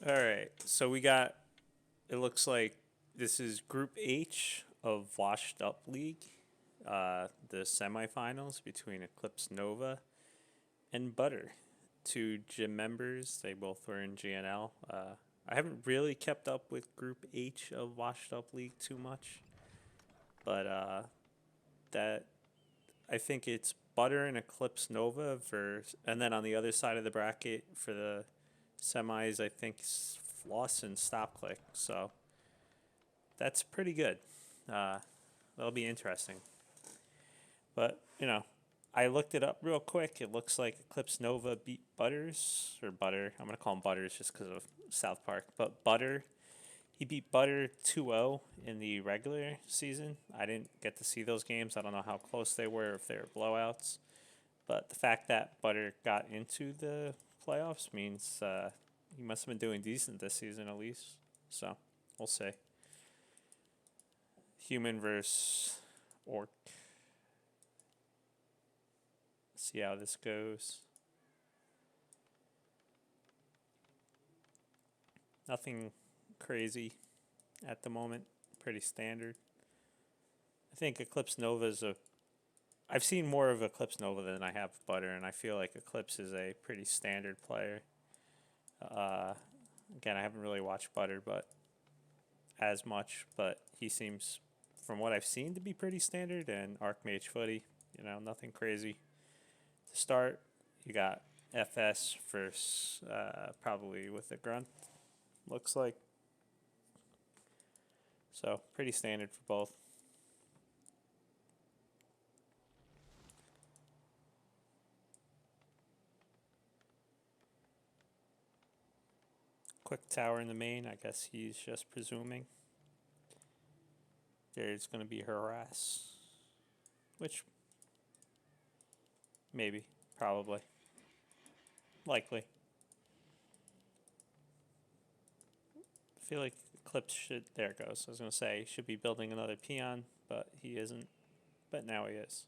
All right, so we got. It looks like this is Group H of Washed Up League, the semifinals between EclipseNova and butteR, two gym members. They both were in GNL. I haven't really kept up with Group H of Washed Up League too much, but that I think it's butteR and EclipseNova and then on the other side of the bracket for the semis, I think it's Floss and Stop Click. So that's pretty good. Uh, that'll be interesting. But I looked it up real quick. It looks like EclipseNova beat Butters or butteR. I'm gonna call him Butters just because of South Park. But butteR, he beat butteR 2-0 in the regular season. I didn't get to see those games. I don't know how close they were, if they were blowouts. But the fact that butteR got into the playoffs means he must have been doing decent this season at least. So we'll see. Human versus orc. See how this goes. Nothing crazy at the moment. Pretty standard. I think EclipseNova is I've seen more of EclipseNova than I have butteR, and I feel like Eclipse is a pretty standard player. Again, I haven't really watched butteR, but as much. But he seems, from what I've seen, to be pretty standard. And Archmage footy, nothing crazy. To start, you got FS versus probably with the grunt. Looks like. So pretty standard for both. Quick tower in the main. I guess he's just presuming. There's going to be harass. Which, maybe, probably, likely. I feel like Eclipse should, there it goes. I was going to say, should be building another peon, but he isn't. But now he is.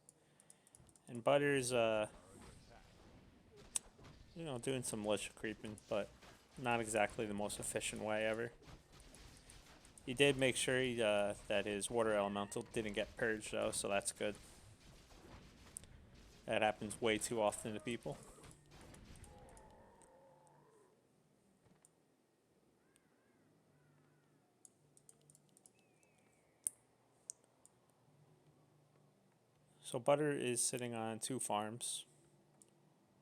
And butteR's, doing some militia creeping, but not exactly the most efficient way ever. He did make sure that his water elemental didn't get purged, though, so that's good. That happens way too often to people. So butteR is sitting on 2 farms,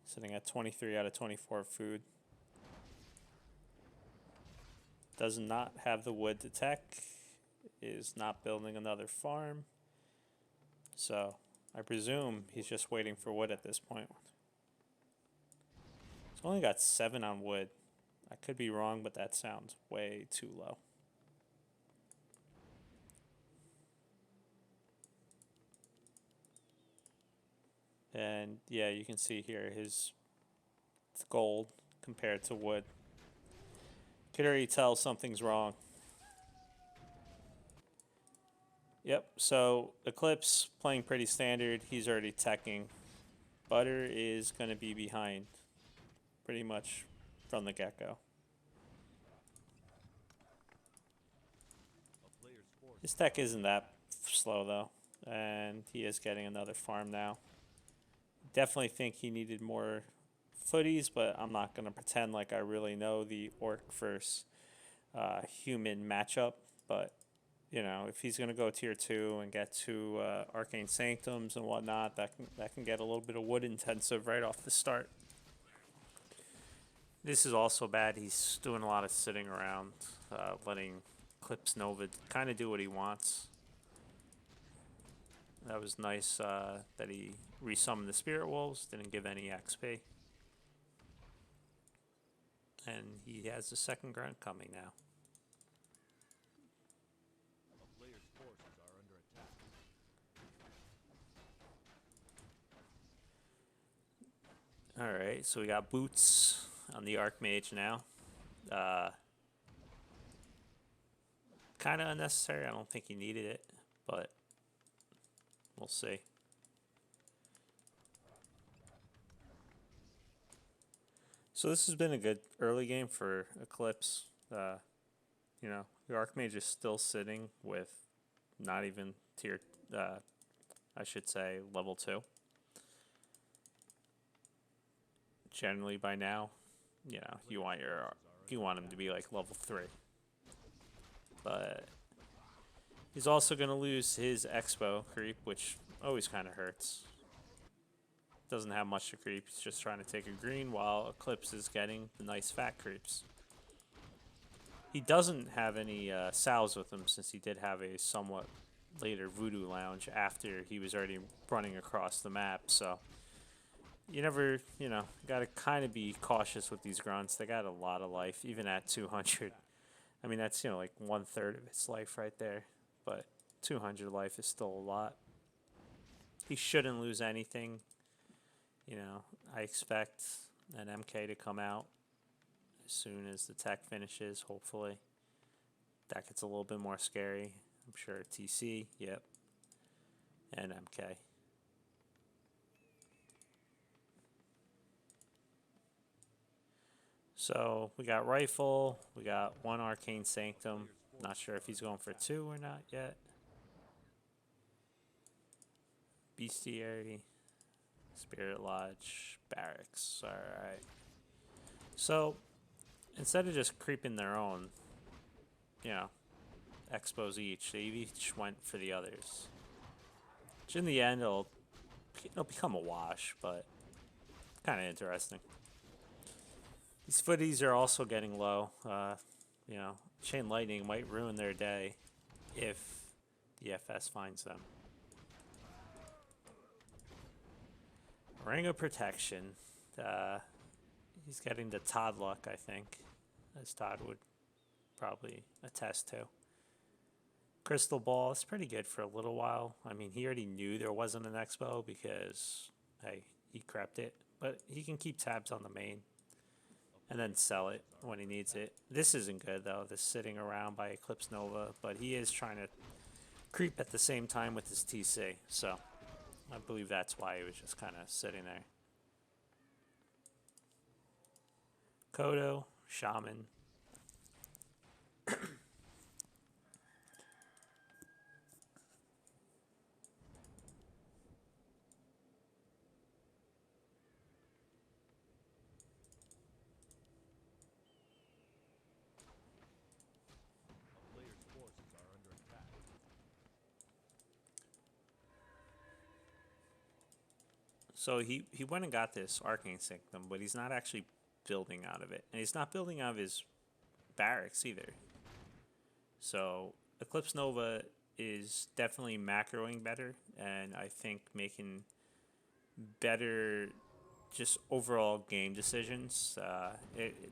sitting at 23 out of 24 food. Does not have the wood to tech, is not building another farm. So I presume he's just waiting for wood at this point. He's only got 7 on wood. I could be wrong, but that sounds way too low. And yeah, you can see here his gold compared to wood. Could already tell something's wrong. Yep, so Eclipse playing pretty standard. He's already teching. butteR is going to be behind pretty much from the get-go. His tech isn't that slow, though, and he is getting another farm now. Definitely think he needed more footies, but I'm not going to pretend like I really know the orc versus human matchup. But, if he's going to go tier 2 and get to Arcane Sanctums and whatnot, that can get a little bit of wood intensive right off the start. This is also bad. He's doing a lot of sitting around, letting EclipseNova kind of do what he wants. That was nice that he resummoned the Spirit Wolves, didn't give any XP. And he has the second grunt coming now. Alright, so we got boots on the Archmage now. Kind of unnecessary. I don't think he needed it, but we'll see. So this has been a good early game for Eclipse. You know, the Archmage is still sitting with not even tier, I should say, level 2. Generally by now, you know, you want him to be like level 3. But he's also going to lose his Expo creep, which always kind of hurts. Doesn't have much to creep. He's just trying to take a green while Eclipse is getting the nice fat creeps. He doesn't have any Salves with him since he did have a somewhat later Voodoo Lounge after he was already running across the map. So you never, you know, got to kind of be cautious with these grunts. They got a lot of life, even at 200. I mean, that's, you know, like 1/3 of its life right there. But 200 life is still a lot. He shouldn't lose anything. You know, I expect an MK to come out as soon as the tech finishes, hopefully. That gets a little bit more scary. I'm sure TC, yep, and MK. So we got Rifle, we got one Arcane Sanctum. Not sure if he's going for 2 or not yet. Bestiary, Spirit Lodge, Barracks, alright. So instead of just creeping their own, you know, expos each, they each went for the others. Which in the end, it'll become a wash, but kind of interesting. These footies are also getting low. You know, Chain Lightning might ruin their day if the FS finds them. Ring of Protection. He's getting the Todd luck, I think, as Todd would probably attest to. Crystal Ball is pretty good for a little while. I mean, he already knew there wasn't an expo because, hey, he crept it. But he can keep tabs on the main and then sell it when he needs it. This isn't good, though, this sitting around by EclipseNova, but he is trying to creep at the same time with his TC. So I believe that's why he was just kind of sitting there. Kodo, Shaman. So he went and got this Arcane Sanctum, but he's not actually building out of it. And he's not building out of his barracks either. So EclipseNova is definitely macroing better, and I think making better just overall game decisions.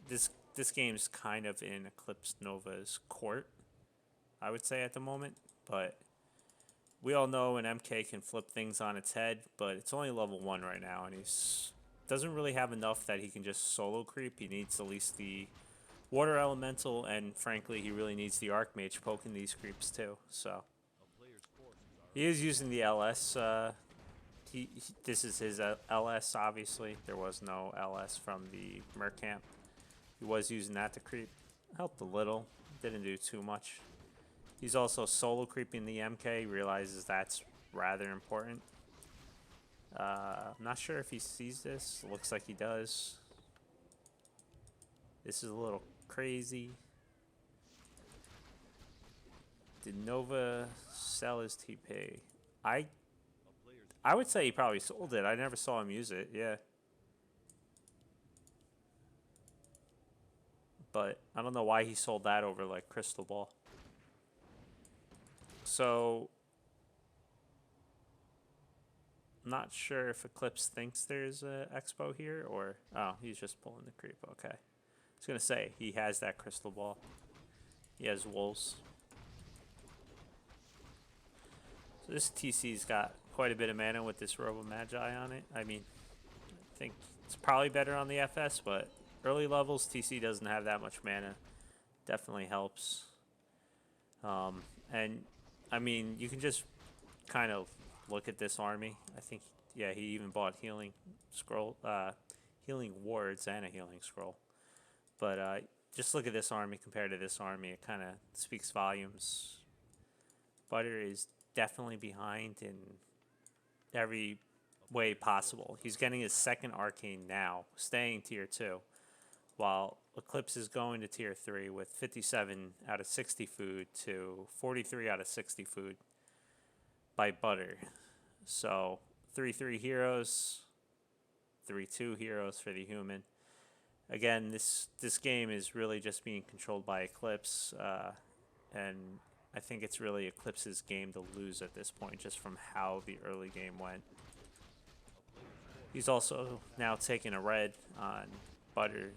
This game's kind of in EclipseNova's court, I would say, at the moment, but we all know an MK can flip things on its head, but it's only level 1 right now, and he's doesn't really have enough that he can just solo creep. He needs at least the Water Elemental, and frankly, he really needs the Archmage poking these creeps too. So he is using the LS. This is his LS, obviously. There was no LS from the Merc camp. He was using that to creep. Helped a little. Didn't do too much. He's also solo creeping the MK. Realizes that's rather important. I'm not sure if he sees this. Looks like he does. This is a little crazy. Did Nova sell his TP? I would say he probably sold it. I never saw him use it. Yeah. But I don't know why he sold that over like Crystal Ball. So I'm not sure if Eclipse thinks there's a expo here or oh, he's just pulling the creep. Okay. I was gonna say he has that Crystal Ball. He has wolves. So this TC's got quite a bit of mana with this Robo Magi on it. I mean, I think it's probably better on the FS, but early levels TC doesn't have that much mana. Definitely helps. And I mean, you can just kind of look at this army. I think, yeah, he even bought healing scroll, healing wards and a healing scroll. But just look at this army compared to this army. It kind of speaks volumes. butteR is definitely behind in every way possible. He's getting his second arcane now, staying tier 2, while Eclipse is going to tier 3 with 57 out of 60 food to 43 out of 60 food by butteR. So 3-3 heroes, 3-2 heroes for the human. Again, this game is really just being controlled by Eclipse, and I think it's really Eclipse's game to lose at this point, just from how the early game went. He's also now taking a red on butteR's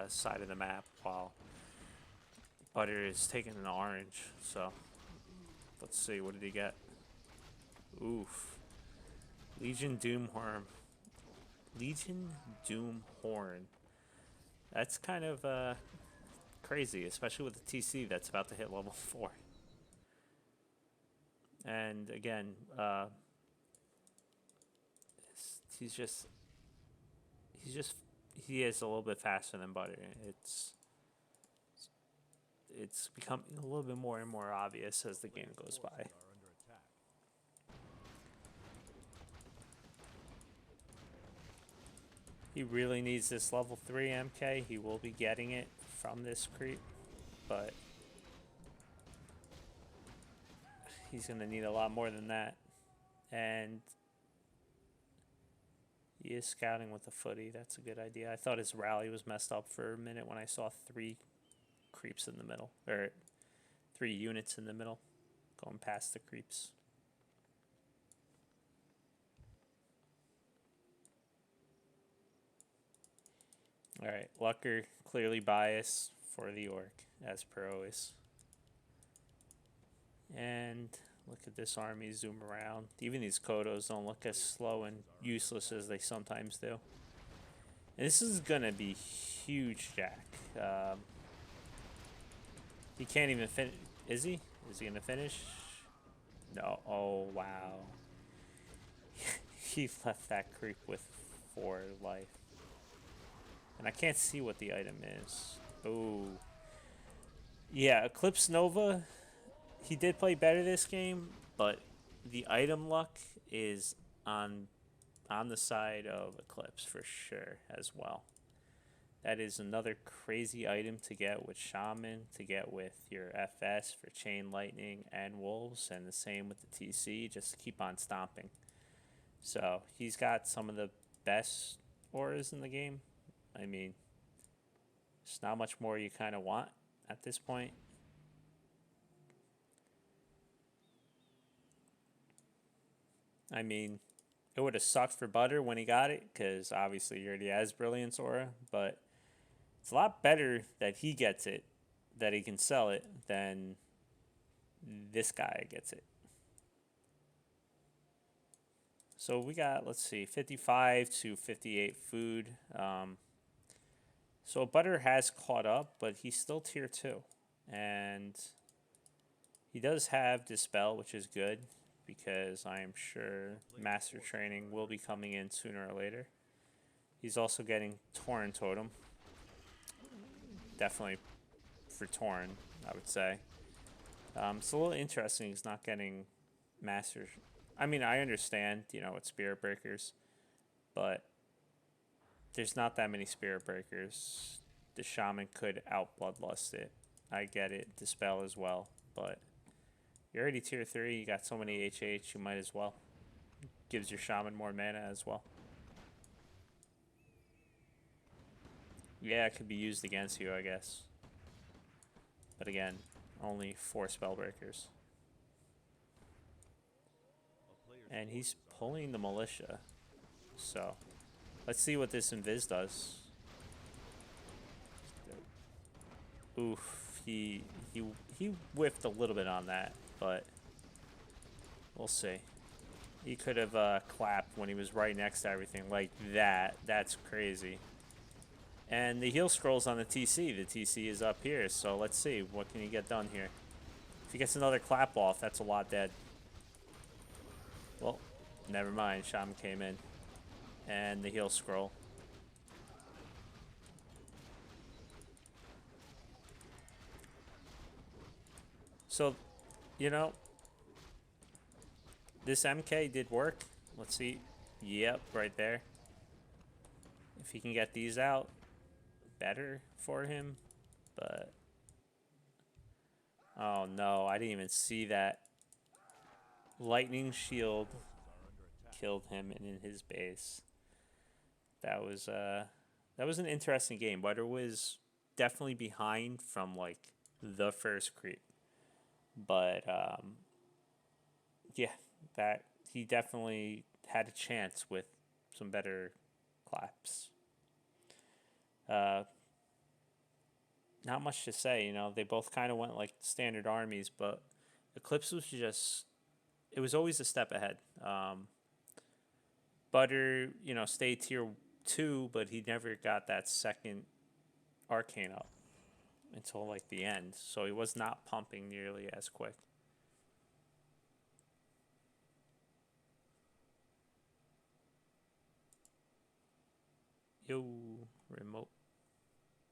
side of the map, while butteR is taking an orange. So let's see, what did he get? Oof. Legion Doomhorn. Legion Doomhorn. That's kind of crazy, especially with the TC that's about to hit level 4. And again, he is a little bit faster than butteR. It's becoming a little bit more and more obvious as the game goes by. He really needs this level 3 MK. He will be getting it from this creep, but he's going to need a lot more than that. And he is scouting with the footy. That's a good idea. I thought his rally was messed up for a minute when I saw 3 creeps in the middle, or 3 units in the middle going past the creeps. Alright, Lucker clearly biased for the orc, as per always. And look at this army zoom around. Even these Kodos don't look as slow and useless as they sometimes do. And this is going to be huge, Jack. He can't even finish. Is he? Is he going to finish? No. Oh, wow. He left that creep with 4 life. And I can't see what the item is. Oh. Yeah, EclipseNova, he did play better this game, but the item luck is on the side of Eclipse for sure as well. That is another crazy item to get with Shaman, to get with your FS for Chain Lightning and Wolves, and the same with the TC, just to keep on stomping. So he's got some of the best auras in the game. I mean, there's not much more you kind of want at this point. I mean, it would have sucked for butteR when he got it, because obviously he already has Brilliance Aura, but it's a lot better that he gets it, that he can sell it, than this guy gets it. So we got, let's see, 55 to 58 food. So butteR has caught up, but he's still tier 2. And he does have Dispel, which is good, because I am sure Master Training will be coming in sooner or later. He's also getting Tauren Totem. Definitely for Tauren, I would say. It's a little interesting he's not getting Master. I mean, I understand, you know, it's Spirit Breakers, but there's not that many Spirit Breakers. The Shaman could out-bloodlust it. I get it. Dispel as well, but you're already tier 3. You got so many HH, you might as well. Gives your Shaman more mana as well. Yeah, it could be used against you, I guess. But again, only 4 Spellbreakers. And he's pulling the Militia. So, let's see what this Invis does. Oof, he whiffed a little bit on that, but we'll see. He could have clapped when he was right next to everything like that. That's crazy. And the heal scroll's on the TC. The TC is up here, so let's see. What can he get done here? If he gets another clap off, that's a lot dead. Well, never mind. Shaman came in. And the heal scroll. So, you know, this MK did work. Let's see. Yep, right there. If he can get these out, better for him. But, oh no, I didn't even see that. Lightning shield killed him and in his base. That was an interesting game. butteR was definitely behind from like the first creep, but yeah, that he definitely had a chance with some better claps. Uh, Not much to say, you know. They both kind of went like standard armies, but Eclipse was just, it was always a step ahead. butteR, you know, stayed tier 2, but he never got that second arcane up until like the end, so he was not pumping nearly as quick. Yo, remote.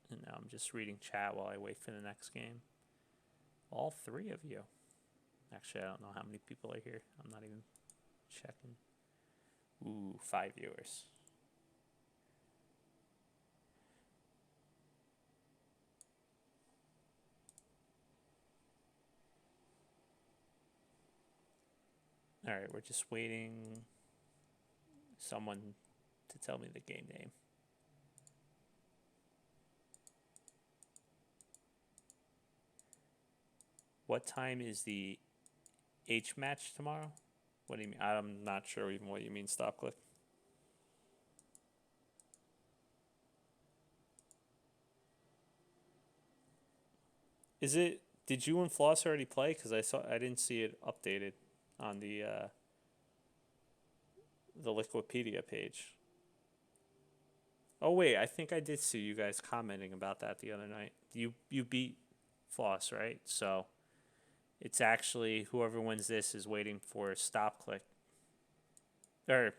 And now I'm just reading chat while I wait for the next game. All 3 of you. Actually, I don't know how many people are here. I'm not even checking. Ooh, 5 viewers. Alright, we're just waiting someone to tell me the game name. What time is the H match tomorrow? What do you mean? I'm not sure even what you mean, stop click. Is it, did you and Floss already play? Because I didn't see it updated on the Liquipedia page. Oh wait, I think I did see you guys commenting about that the other night. You beat Floss, right? So it's actually whoever wins this is waiting for stop click. Or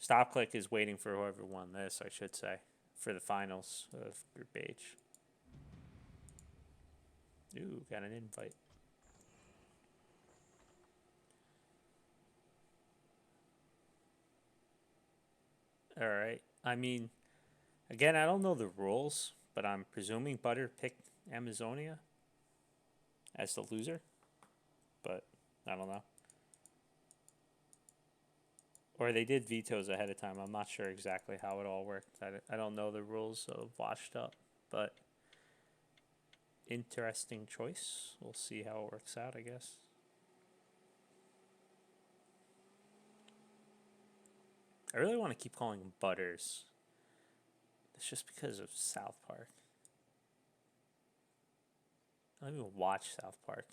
stop click is waiting for whoever won this, I should say, for the finals of Group H. Ooh, got an invite. All right. I mean, again, I don't know the rules, but I'm presuming butteR picked Amazonia as the loser. But I don't know. Or they did vetoes ahead of time. I'm not sure exactly how it all worked. I don't know the rules of Washed Up, but interesting choice. We'll see how it works out, I guess. I really want to keep calling them butteRs. It's just because of South Park. I don't even watch South Park.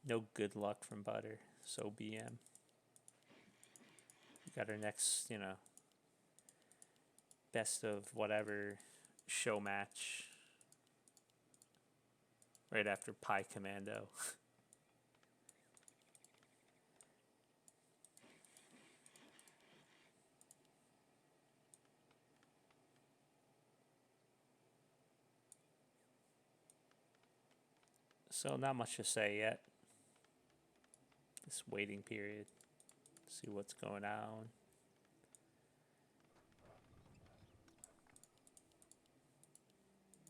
No good luck from butteR. So BM. We got our next, you know, best of whatever show match right after Pie Commando. So not much to say yet. This waiting period. See what's going on.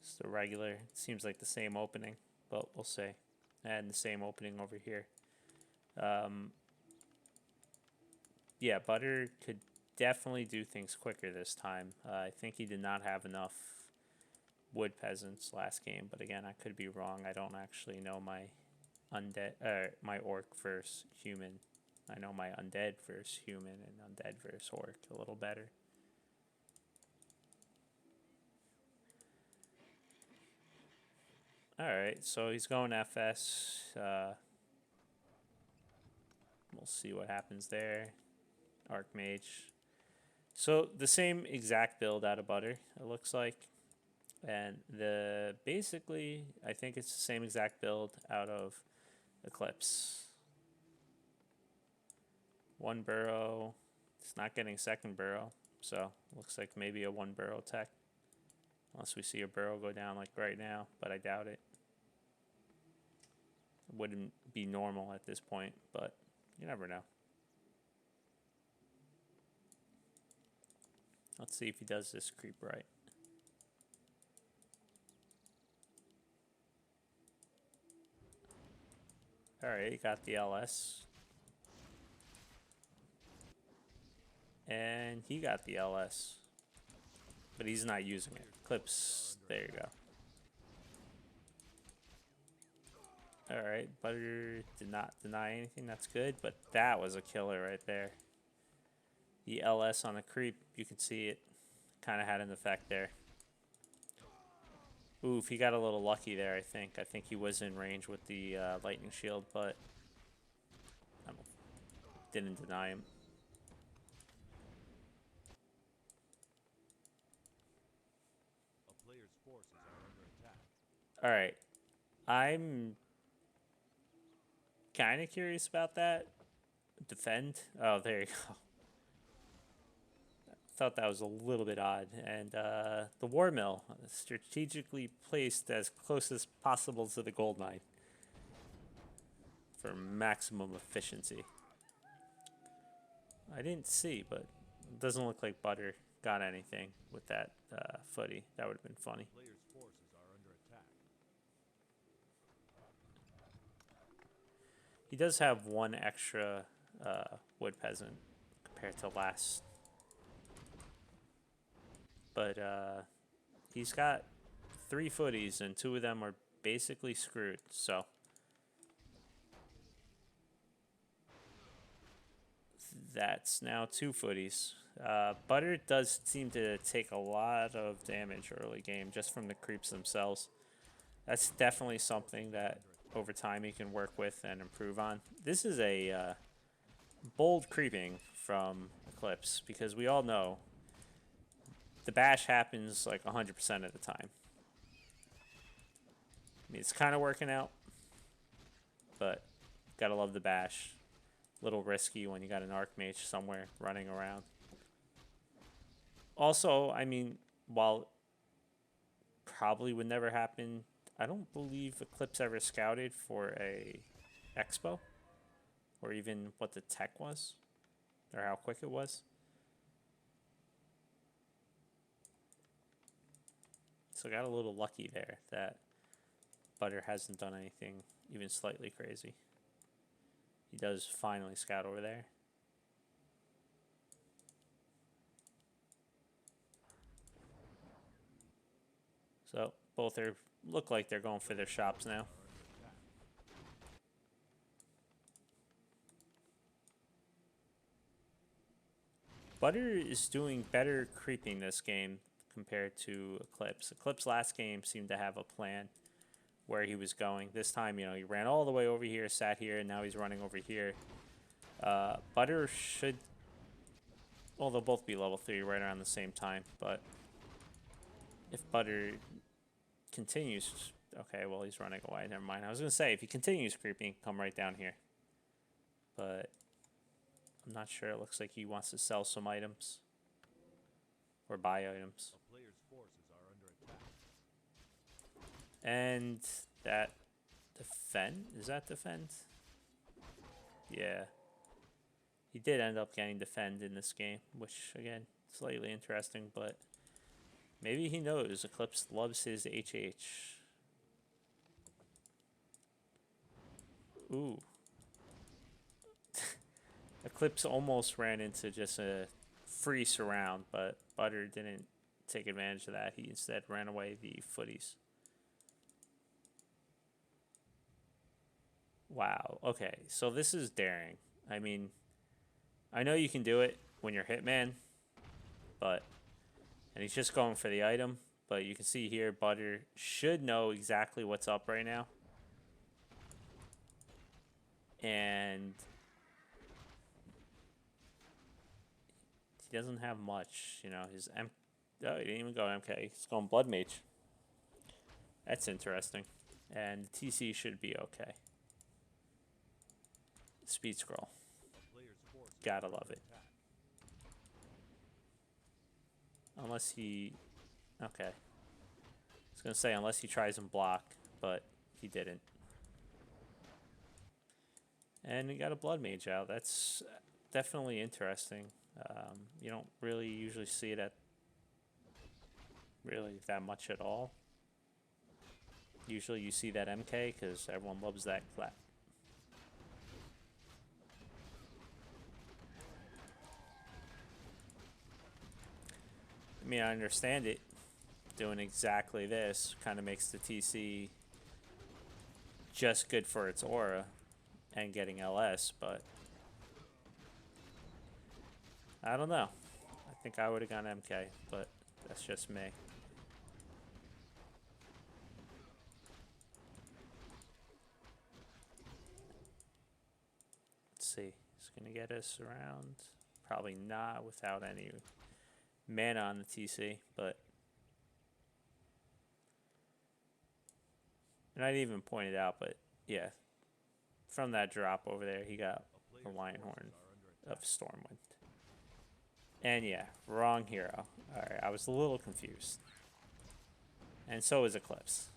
It's the regular. It seems like the same opening, but we'll see. And the same opening over here. Yeah, butteR could definitely do things quicker this time. I think he did not have enough wood peasants last game, but again, I could be wrong. I don't actually know my my orc versus human. I know my undead versus human and undead versus orc a little better. Alright, so he's going FS. We'll see what happens there. Archmage. So the same exact build out of butteR, it looks like. And basically, I think it's the same exact build out of Eclipse. One burrow. It's not getting second burrow, so looks like maybe a one burrow tech. Unless we see a burrow go down like right now, but I doubt it. It wouldn't be normal at this point, but you never know. Let's see if he does this creep right. Alright, he got the LS. And he got the LS. But he's not using it. Eclipse, there you go. Alright, butteR did not deny anything, that's good, but that was a killer right there. The LS on the creep, you can see it kind of had an effect there. Oof, he got a little lucky there, I think. I think he was in range with the lightning shield, but didn't deny him. Alright, I'm kind of curious about that. Defend. Oh, there you go. Thought that was a little bit odd. And the war mill, strategically placed as close as possible to the gold mine for maximum efficiency. I didn't see, but it doesn't look like butteR got anything with that footy. That would have been funny. He does have one extra wood peasant compared to last. But he's got 3 footies, and 2 of them are basically screwed, so. That's now 2 footies. butteR does seem to take a lot of damage early game just from the creeps themselves. That's definitely something that over time he can work with and improve on. This is a bold creeping from Eclipse because we all know the bash happens like 100% of the time. I mean, it's kind of working out, but gotta love the bash. Little risky when you got an Archmage somewhere running around. Also, I mean, while probably would never happen, I don't believe Eclipse ever scouted for a expo, or even what the tech was, or how quick it was. So got a little lucky there that butteR hasn't done anything even slightly crazy. He does finally scout over there. So both are look like they're going for their shops now. butteR is doing better creeping this game compared to Eclipse. Eclipse last game seemed to have a plan where he was going. This time, you know, he ran all the way over here, sat here, and now he's running over here. butteR should, well, they'll both be level 3 right around the same time, but if butteR continues, okay, well, he's running away, never mind. I was going to say, if he continues creeping, come right down here. But I'm not sure. It looks like he wants to sell some items or buy items. And that defend? Is that defend? Yeah. He did end up getting defend in this game, which, again, slightly interesting, but maybe he knows Eclipse loves his HH. Ooh. Eclipse almost ran into just a free surround, but butteR didn't take advantage of that. He instead ran away the footies. Wow. Okay, so this is daring. I mean, I know you can do it when you're Hitman, but, and he's just going for the item, but you can see here butteR should know exactly what's up right now. And he doesn't have much, you know, his oh, he didn't even go MK. He's going Blood Mage. That's interesting. And the TC should be okay. Speed scroll. Gotta love it. Unless he... Okay. I was going to say, unless he tries and block, but he didn't. And we got a Blood Mage out. That's definitely interesting. You don't really usually see it at really that much at all. Usually you see that MK because everyone loves that clap. I mean, I understand it. Doing exactly this kind of makes the TC just good for its aura and getting LS, but I don't know. I think I would have gone MK, but that's just me. Let's see. It's going to get us around. Probably not without any mana on the TC, but... And I didn't even point it out, but yeah. From that drop over there, he got a Lion Horn of Stormwind. And yeah, wrong hero. Alright, I was a little confused. And so is Eclipse.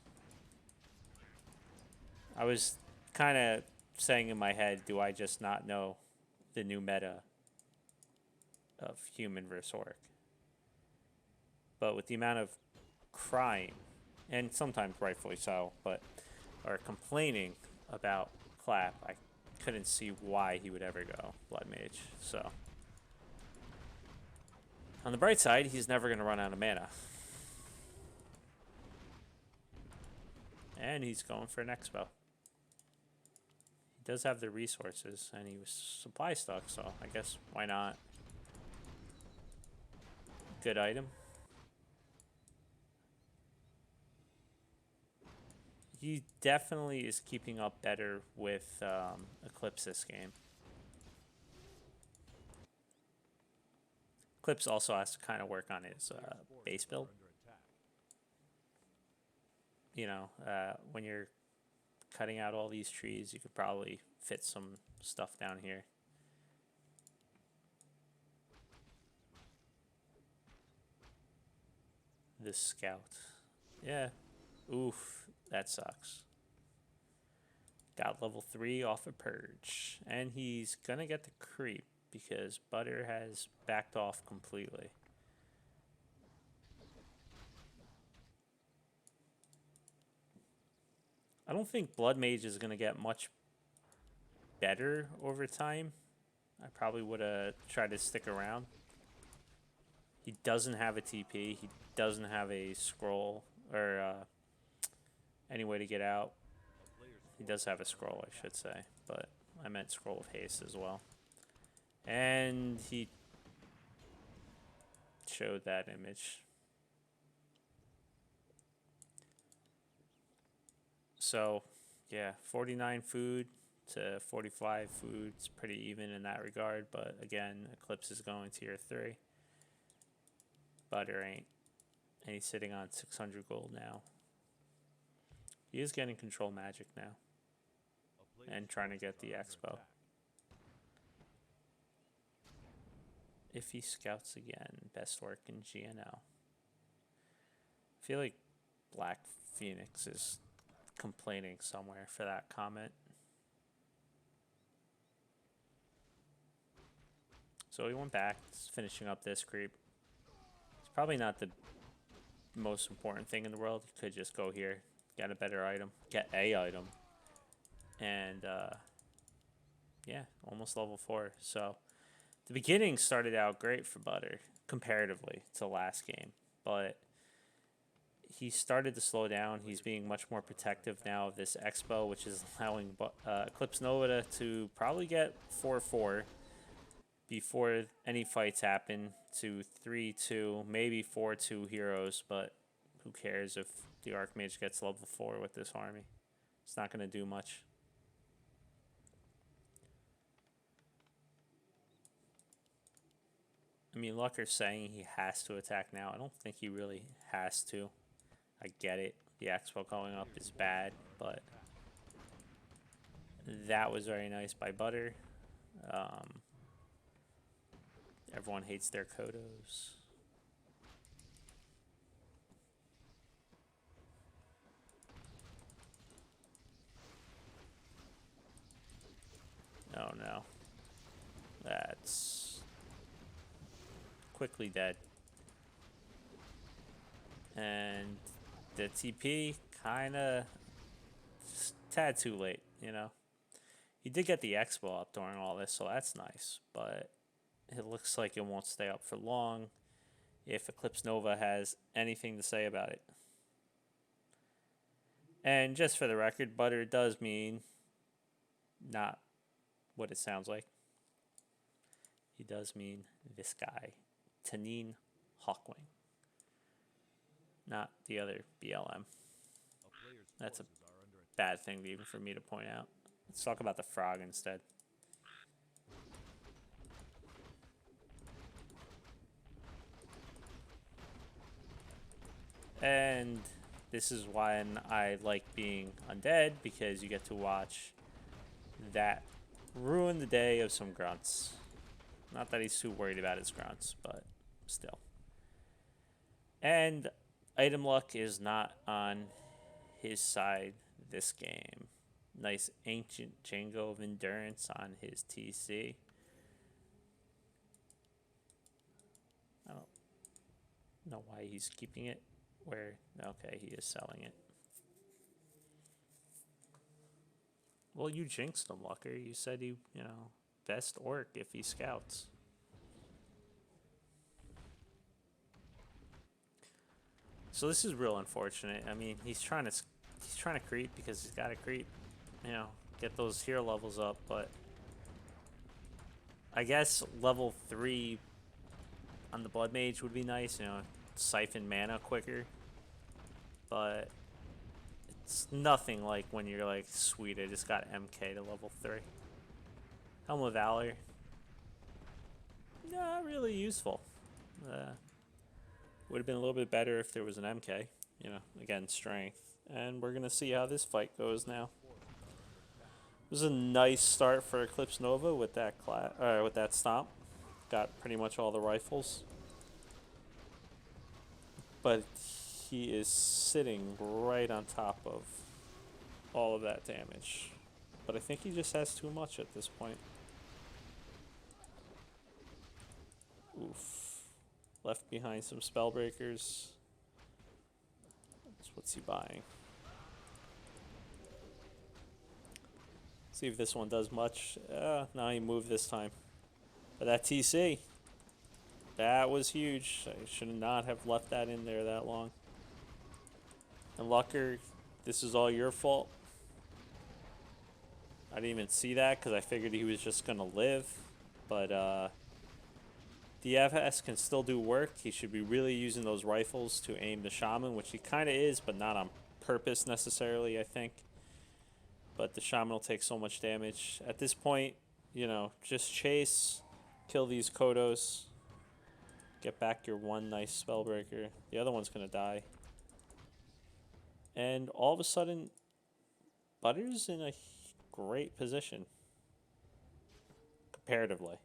I was kind of saying in my head, do I just not know the new meta of human versus orc? But with the amount of crying, and sometimes rightfully so, but are complaining about Clap, I couldn't see why he would ever go Blood Mage. So on the bright side, he's never going to run out of mana. And he's going for an Expo. He does have the resources, and he was supply stuck, so I guess why not? Good item. He definitely is keeping up better with Eclipse this game. Eclipse also has to kind of work on his base build. You know, when you're cutting out all these trees, you could probably fit some stuff down here. This scout. Yeah. Oof. That sucks. Got level 3 off of Purge. And he's going to get the creep because butteR has backed off completely. I don't think Blood Mage is going to get much better over time. I probably would have tried to stick around. He doesn't have a TP. He doesn't have a scroll or any way to get out. He does have a scroll, I should say, but I meant scroll of haste as well. And he showed that image. So, yeah, 49 food to 45 food. It's pretty even in that regard, but again, Eclipse is going tier 3. butteR ain't. And he's sitting on 600 gold now. He is getting control magic now. And trying to get the Expo. If he scouts again, best work in GNL. I feel like Black Phoenix is complaining somewhere for that comment. So he went back, finishing up this creep. It's probably not the most important thing in the world. You could just go here, get a better item, get a item. And yeah, almost level 4. So the beginning started out great for butteR comparatively to last game, but he started to slow down. He's being much more protective now of this Expo, which is allowing EclipseNova to probably get 4-4 before any fights happen to 3-2, maybe 4-2 heroes, but who cares if the Archmage gets level 4 with this army? It's not going to do much. I mean, Lucker's saying he has to attack now. I don't think he really has to. I get it. The Expo going up is bad, but that was very nice by butteR. Everyone hates their Kodos. Oh no. That's quickly dead. And the TP kinda tad too late, you know. He did get the expo up during all this, so that's nice, but it looks like it won't stay up for long if EclipseNova has anything to say about it. And just for the record, butteR does mean not what it sounds like. He does mean this guy, Tanin Hawkwing, not the other BLM. That's a bad thing even for me to point out. Let's talk about the frog instead. And this is why I like being undead, because you get to watch that ruin the day of some grunts. Not that he's too worried about his grunts, but still. And item luck is not on his side this game. Nice ancient Django of endurance on his TC. I don't know why he's keeping it. Where, okay, he is selling it. Well, you jinxed him, Lucker. You said he, best orc if he scouts. So this is real unfortunate. I mean, he's trying to creep because he's got to creep, get those hero levels up, but I guess level 3 on the Blood Mage would be nice, siphon mana quicker, but it's nothing like when you're like, sweet, I just got MK to level 3. Helm of Valor, not really useful. Would have been a little bit better if there was an MK, again, strength. And we're going to see how this fight goes now. It was a nice start for EclipseNova with that with that stomp. Got pretty much all the rifles. But he is sitting right on top of all of that damage. But I think he just has too much at this point. Oof. Left behind some Spellbreakers. What's he buying? See if this one does much. No, he moved this time. But that TC, that was huge. I should not have left that in there that long. And Lucker, this is all your fault. I didn't even see that because I figured he was just going to live. But DFS can still do work. He should be really using those rifles to aim the Shaman, which he kind of is, but not on purpose necessarily, I think. But the Shaman will take so much damage. At this point, just chase, kill these Kodos, get back your one nice Spellbreaker. The other one's going to die. And all of a sudden, butteR's in a great position, comparatively.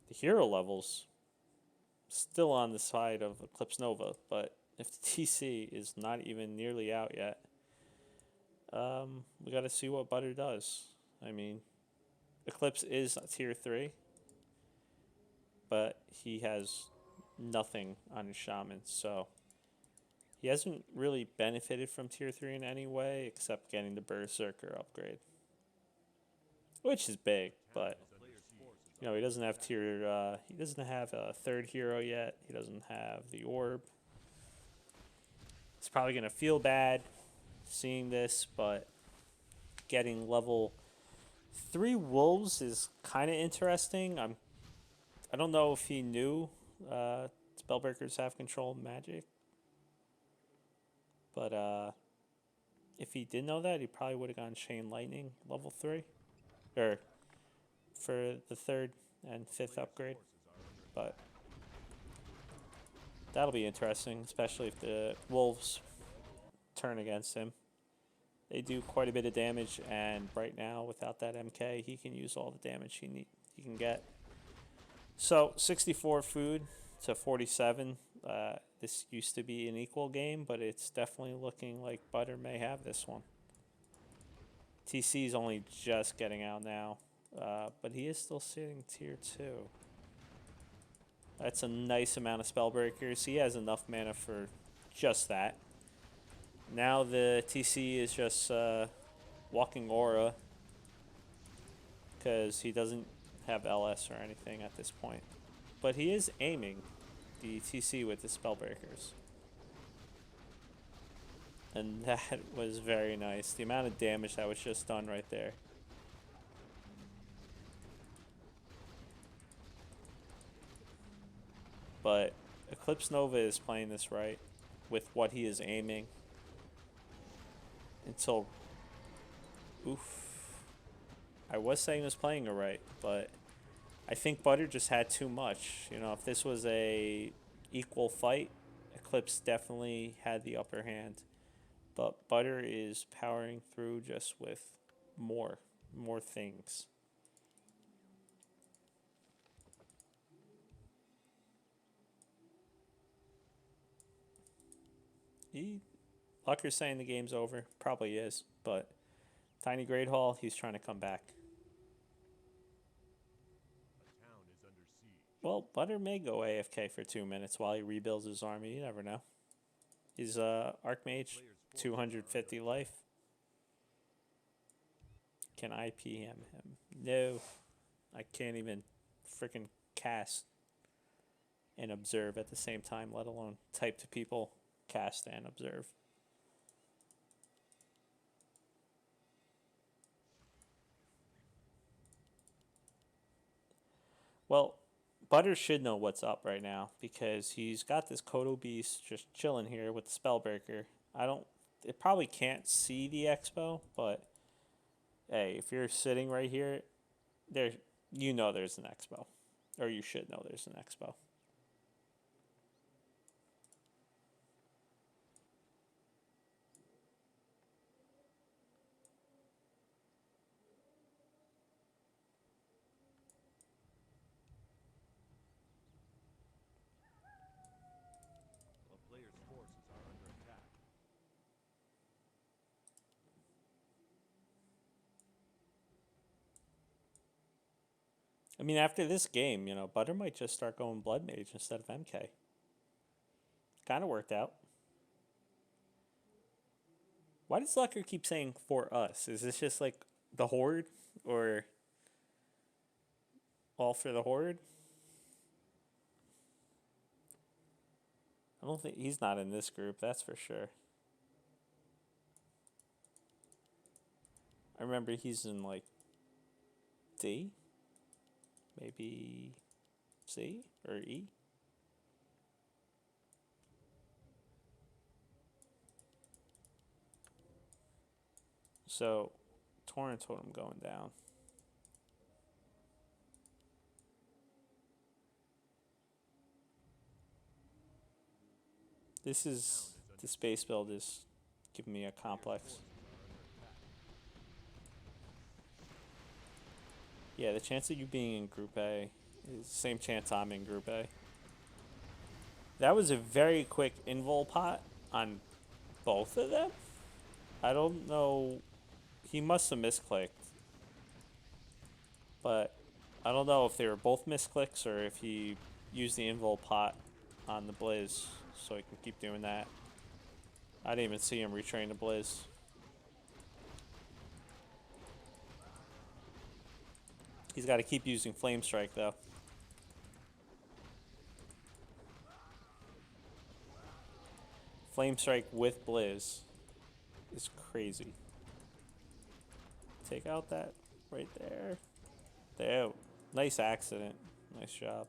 The hero levels, still on the side of EclipseNova, but if the TC is not even nearly out yet, we got to see what butteR does. I mean, Eclipse is tier 3, but he has nothing on his Shaman, so he hasn't really benefited from tier 3 in any way except getting the Berserker upgrade, which is big, but he doesn't have he doesn't have a third hero yet. He doesn't have the orb. He's probably gonna feel bad seeing this, but getting level 3 wolves is kind of interesting. I don't know if he knew Spellbreakers have control magic, but if he did know that, he probably would have gone Chain Lightning level 3, or for the 3rd and 5th upgrade. But that'll be interesting, especially if the wolves turn against him. They do quite a bit of damage, and right now, without that MK, he can use all the damage he can get. So 64 food to 47. This used to be an equal game, but it's definitely looking like butteR may have this one. TC is only just getting out now, but he is still sitting tier 2. That's a nice amount of spell breakers. He has enough mana for just that. Now the TC is just walking aura because he doesn't have LS or anything at this point. But he is aiming the TC with the spellbreakers. And that was very nice. The amount of damage that was just done right there. But EclipseNova is playing this right with what he is aiming. Until... Oof. I was saying he was playing it right, but I think butteR just had too much. You know, if this was a equal fight, Eclipse definitely had the upper hand. But butteR is powering through just with more things. Lucker's saying the game's over. Probably is, but Tiny Great Hall, he's trying to come back. Well, butteR may go AFK for 2 minutes while he rebuilds his army. You never know. He's Archmage, 250 life. Can I PM him? No. I can't even freaking cast and observe at the same time, let alone type to people, cast and observe. Well, butteR should know what's up right now because he's got this Kodo Beast just chilling here with the Spellbreaker. It probably can't see the Expo, but hey, if you're sitting right here, there's an Expo. Or you should know there's an Expo. I mean, after this game, you know, butteR might just start going Blood Mage instead of MK. Kind of worked out. Why does Lucker keep saying for us? Is this just like the Horde or all for the Horde? I don't think he's not in this group, that's for sure. I remember he's in like D? Maybe C or E? So, Torrent Totem going down. The space build is giving me a complex. Yeah, the chance of you being in Group A is the same chance I'm in Group A. That was a very quick invul pot on both of them. I don't know. He must have misclicked. But I don't know if they were both misclicks or if he used the invul pot on the Blizz so he can keep doing that. I didn't even see him retrain the Blizz. He's got to keep using Flame Strike though. Flame Strike with Blizz is crazy. Take out that right there. There. Nice accident. Nice job.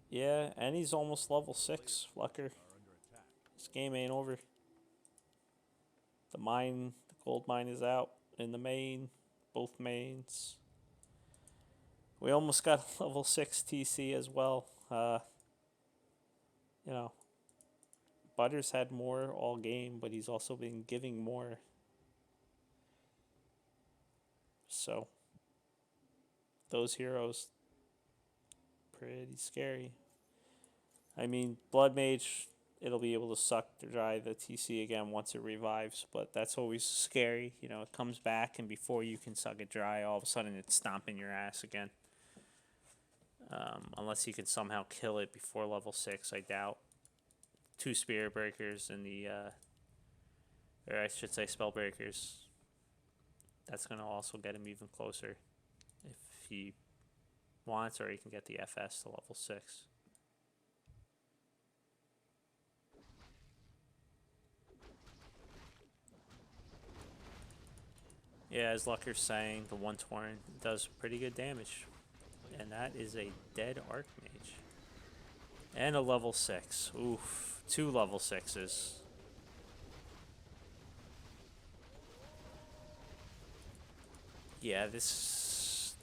Yeah, and he's almost level 6, Flucker. This game ain't over. The gold mine is out in the main. Both mains. We almost got a level 6 TC as well. You know, butteR's had more all game, but he's also been giving more. So, those heroes pretty scary. I mean, Blood Mage, it'll be able to suck dry the TC again once it revives, but that's always scary. You know, it comes back, and before you can suck it dry, all of a sudden it's stomping your ass again. Unless you can somehow kill it before level 6, I doubt. 2 Spirit Breakers and the, or I should say Spell Breakers. That's going to also get him even closer if he wants, or he can get the FS to level 6. Yeah, as Lucker's saying, the 1 Torrent does pretty good damage. And that is a dead Archmage. And a level 6. Oof. 2 level 6s. Yeah, this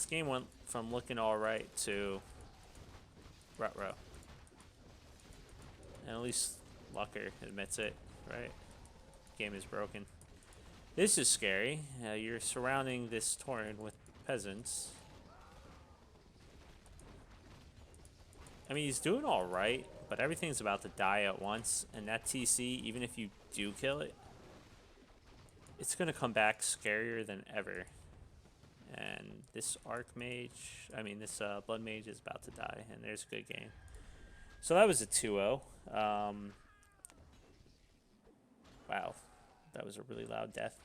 game went from looking alright to rut-row. And at least Lucker admits it, right? Game is broken. This is scary. You're surrounding this Torrent with peasants. I mean, he's doing alright, but everything's about to die at once. And that TC, even if you do kill it, it's going to come back scarier than ever. And this this Blood Mage is about to die, and there's a good game. So that was a 2-0. Wow, that was a really loud death.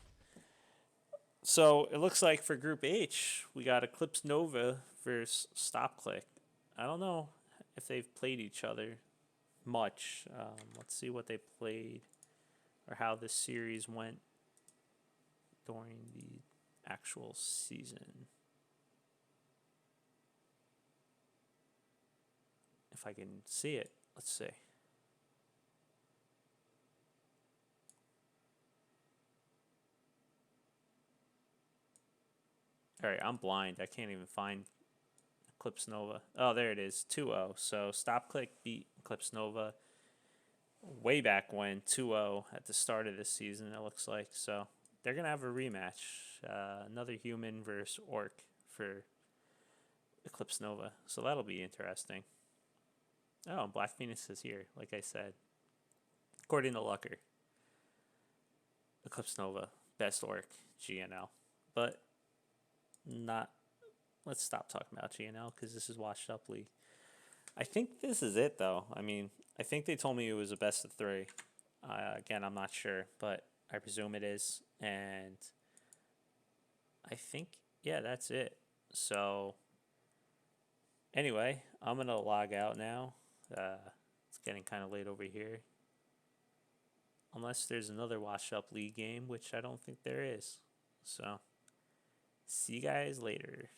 So it looks like for Group H, we got EclipseNova versus StopClick. I don't know if they've played each other much. Let's see what they played or how this series went during the actual season. If I can see it, let's see. Alright, I'm blind. I can't even find EclipseNova. Oh, there it is. 2-0. So StopClick beat EclipseNova way back when, 2-0 at the start of this season, it looks like. So they're going to have a rematch. Another human versus orc for EclipseNova. So that'll be interesting. Oh, Black Phoenix is here, like I said. According to Lucker, EclipseNova, best orc, GNL. But not... Let's stop talking about GNL because this is Washed Up League. I think this is it, though. I mean, I think they told me it was a best of 3. Again, I'm not sure, but I presume it is. And I think, yeah, that's it. So, anyway, I'm going to log out now. It's getting kind of late over here. Unless there's another Washed Up League game, which I don't think there is. So, see you guys later.